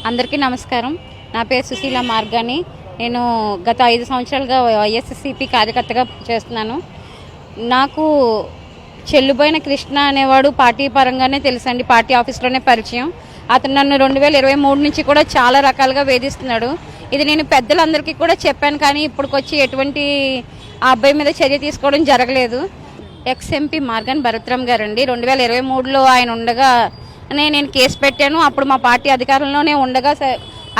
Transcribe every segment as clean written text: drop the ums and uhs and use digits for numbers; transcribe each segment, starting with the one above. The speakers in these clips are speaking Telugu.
అందరికీ నమస్కారం. నా పేరు సుశీల మార్గాని. నేను గత 5 సంవత్సరాలుగా వైఎస్ఎస్సిపి కార్యకర్తగా చేస్తున్నాను. నాకు చెల్లుబోయిన కృష్ణ అనేవాడు పార్టీ పరంగానే తెలుసండి, పార్టీ ఆఫీస్లోనే పరిచయం. అతను నన్ను 2023 నుంచి కూడా చాలా రకాలుగా వేధిస్తున్నాడు. ఇది నేను పెద్దలందరికీ కూడా చెప్పాను, కానీ ఇప్పటికొచ్చి ఎటువంటి ఆ అబ్బాయి మీద చర్య తీసుకోవడం జరగలేదు. ఎక్స్-ఎంపీ మార్గాని భరత్రామ్ గారండి, 2023లో ఆయన ఉండగా నేను కేసు పెట్టాను. అప్పుడు మా పార్టీ అధికారంలోనే ఉండగా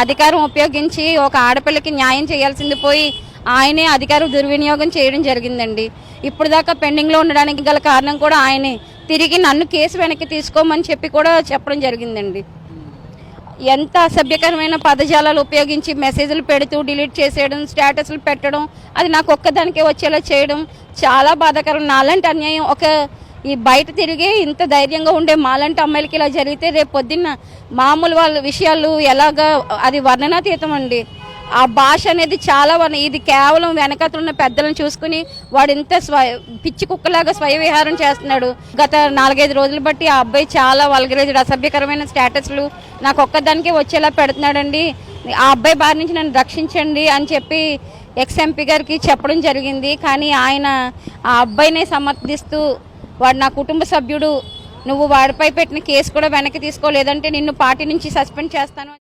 అధికారం ఉపయోగించి ఒక ఆడపిల్లకి న్యాయం చేయాల్సింది పోయి ఆయనే అధికారం దుర్వినియోగం చేయడం జరిగిందండి. ఇప్పుడు దాకా పెండింగ్లో ఉండడానికి గల కారణం కూడా ఆయనే. తిరిగి నన్ను కేసు వెనక్కి తీసుకోమని చెప్పి కూడా చెప్పడం జరిగిందండి. ఎంత అసభ్యకరమైన పదజాలాలు ఉపయోగించి మెసేజ్లు పెడుతూ డిలీట్ చేసేయడం, స్టేటస్లు పెట్టడం, అది నాకు ఒక్కదానికే వచ్చేలా చేయడం చాలా బాధాకరం. నాలాంటి అన్యాయం ఈ బయట తిరిగే ఇంత ధైర్యంగా ఉండే మాలాంటి అమ్మాయిలకి ఇలా జరిగితే రేపు పొద్దున్న మామూలు వాళ్ళ విషయాలు ఎలాగా, అది వర్ణనాతీతం అండి. ఆ భాష అనేది చాలా ఇది కేవలం వెనకతున్న పెద్దలను చూసుకుని వాడు ఇంత పిచ్చి కుక్కలాగా స్వయ విహారం చేస్తున్నాడు. గత 4-5 రోజులు బట్టి ఆ అబ్బాయి చాలా వల్గరైజ్డ్, అసభ్యకరమైన స్టేటస్లు నాకు ఒక్కదానికే వచ్చేలా పెడుతున్నాడండి. ఆ అబ్బాయి బారి నుంచి నన్ను రక్షించండి అని చెప్పి ఎక్స్-ఎంపీ గారికి చెప్పడం జరిగింది. కానీ ఆయన ఆ అబ్బాయినే సమర్థిస్తూ, వాడు నా కుటుంబ సభ్యుడు, నువ్వు వాడిపై పెట్టిన కేసు కూడా వెనక్కి తీసుకోలేదంటే నిన్ను పార్టీ నుంచి సస్పెండ్ చేస్తాను